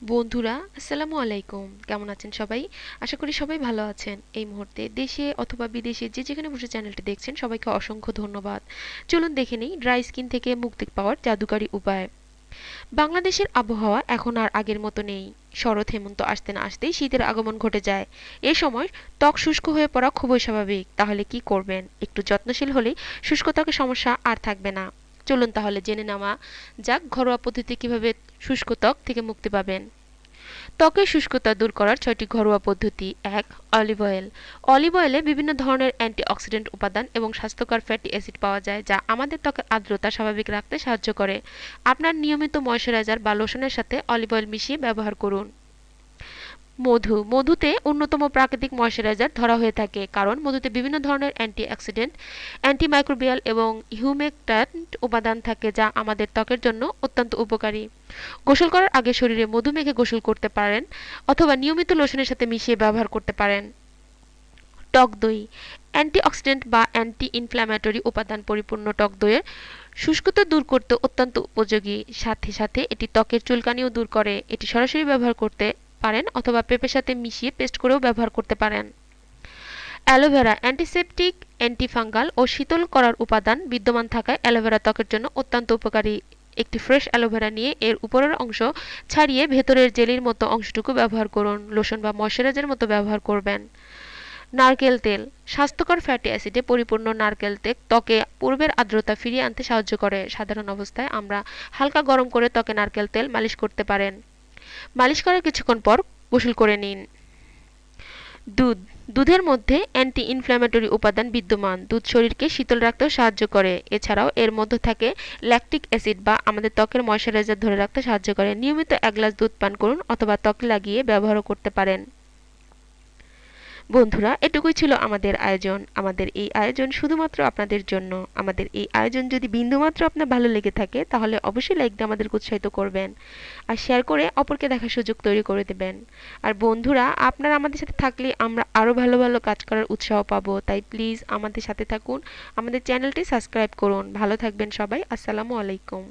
বন্ধুরা, আসসালামু আলাইকুম। কেমন আছেন সবাই? আশা করি সবাই ভালো আছেন। এই মুহূর্তে দেশে অথবা বিদেশে যে যেখানে বসে চ্যানেলটি দেখছেন সবাইকে অসংখ্য ধন্যবাদ। চলুন দেখে নেই ড্রাই স্কিন থেকে মুক্তি পাওয়ার জাদুকারী উপায়। বাংলাদেশের আবহাওয়া এখন আর আগের মতো নেই। শরৎ হেমন্ত আসতে না আসতেই শীতের আগমন ঘটে যায়। এ সময় ত্বক শুষ্ক হয়ে পড়া খুবই স্বাভাবিক। তাহলে কি করবেন? একটু যত্নশীল হলেই শুষ্ক ত্বকের সমস্যা আর থাকবে না। চলুন তাহলে জেনে নেওয়া যাক ঘরোয়া পদ্ধতিতে কিভাবে শুষ্ক ত্বক থেকে মুক্তি পাবেন। ত্বকের শুষ্কতা দূর করার ৬টি ঘরোয়া পদ্ধতি। ১. Olive oil. অলিভ অয়েলে বিভিন্ন ধরনের অ্যান্টিঅক্সিডেন্ট উপাদান এবং স্বাস্থ্যকর ফ্যাটি অ্যাসিড পাওয়া যায় যা আমাদের ত্বকের আর্দ্রতা স্বাভাবিক রাখতে সাহায্য করে। আপনার নিয়মিত ময়শ্চারাইজার বা লোশনের সাথে অলিভ অয়েল মিশিয়ে ব্যবহার করুন। মধুতে অন্যতম প্রাকৃতিক ময়শ্চারাইজার ধরা হয়ে থাকে কারণ মধুতে বিভিন্ন ধরনের অ্যান্টিঅক্সিডেন্ট, অ্যান্টিমাইক্রোবিয়াল এবং হিউমেকট্যান্ট উপাদান থাকে যা আমাদের ত্বকের জন্য অত্যন্ত উপকারী। গোসল করার আগে শরীরে মধু মেখে গোসল করতে পারেন অথবা নিয়মিত লোশনের সাথে মিশিয়ে ব্যবহার করতে পারেন। টক দই। অ্যান্টিঅক্সিডেন্ট বা অ্যান্টি ইনফ্ল্যামেটরি উপাদান পরিপূর্ণ টক দইয়ের শুষ্কতা দূর করতে অত্যন্ত উপযোগী। সাথে সাথে এটি ত্বকের চুলকানিও দূর করে। এটি সরাসরি ব্যবহার করতে পারেন অথবা পেঁপের সাথে মিশিয়ে পেস্ট করেও ব্যবহার করতে পারেন। অ্যালোভেরা অ্যান্টিসেপটিক, অ্যান্টিফাঙ্গাল ও শীতল করার উপাদান বিদ্যমান থাকায় অ্যালোভেরা ত্বকের জন্য অত্যন্ত উপকারী। একটি ফ্রেশ অ্যালোভেরা নিয়ে এর উপরের অংশ ছাড়িয়ে ভেতরের জেলির মতো অংশটুকু ব্যবহার করুন। লোশন বা ময়শ্চারাইজারের মতো ব্যবহার করবেন। নারকেল তেল। স্বাস্থ্যকর ফ্যাটি অ্যাসিডে পরিপূর্ণ নারকেল তেল ত্বকে পূর্বের আর্দ্রতা ফিরিয়ে আনতে সাহায্য করে। সাধারণ অবস্থায় আমরা হালকা গরম করে ত্বকে নারকেল তেল মালিশ করতে পারেন। মালিশ করার কিছুক্ষণ পর গোসল করে নিন। দুধ। দুধের মধ্যে অ্যান্টি ইনফ্ল্যামেটরি উপাদান বিদ্যমান। দুধ শরীরকে শীতল রাখতেও সাহায্য করে। এছাড়াও এর মধ্যে থাকে ল্যাকটিক অ্যাসিড বা আমাদের ত্বকের ময়শ্চারাইজার ধরে রাখতে সাহায্য করে। নিয়মিত ১ গ্লাস দুধ পান করুন অথবা ত্বকে লাগিয়ে ব্যবহারও করতে পারেন। বন্ধুরা, এটুকুই ছিল আমাদের আয়োজন। আমাদের এই আয়োজন শুধুমাত্র আপনাদের জন্য। আমাদের এই আয়োজন যদি বিন্দুমাত্র আপনার ভালো লেগে থাকে তাহলে অবশ্যই লাইক দিয়ে আমাদেরকে উৎসাহিত করবেন আর শেয়ার করে অপরকে দেখার সুযোগ তৈরি করে দেবেন। আর বন্ধুরা, আপনারা আমাদের সাথে থাকলে আমরা আরও ভালো ভালো কাজ করার উৎসাহ পাবো। তাই প্লিজ আমাদের সাথে থাকুন, আমাদের চ্যানেলটি সাবস্ক্রাইব করুন। ভালো থাকবেন সবাই। আসসালামু আলাইকুম।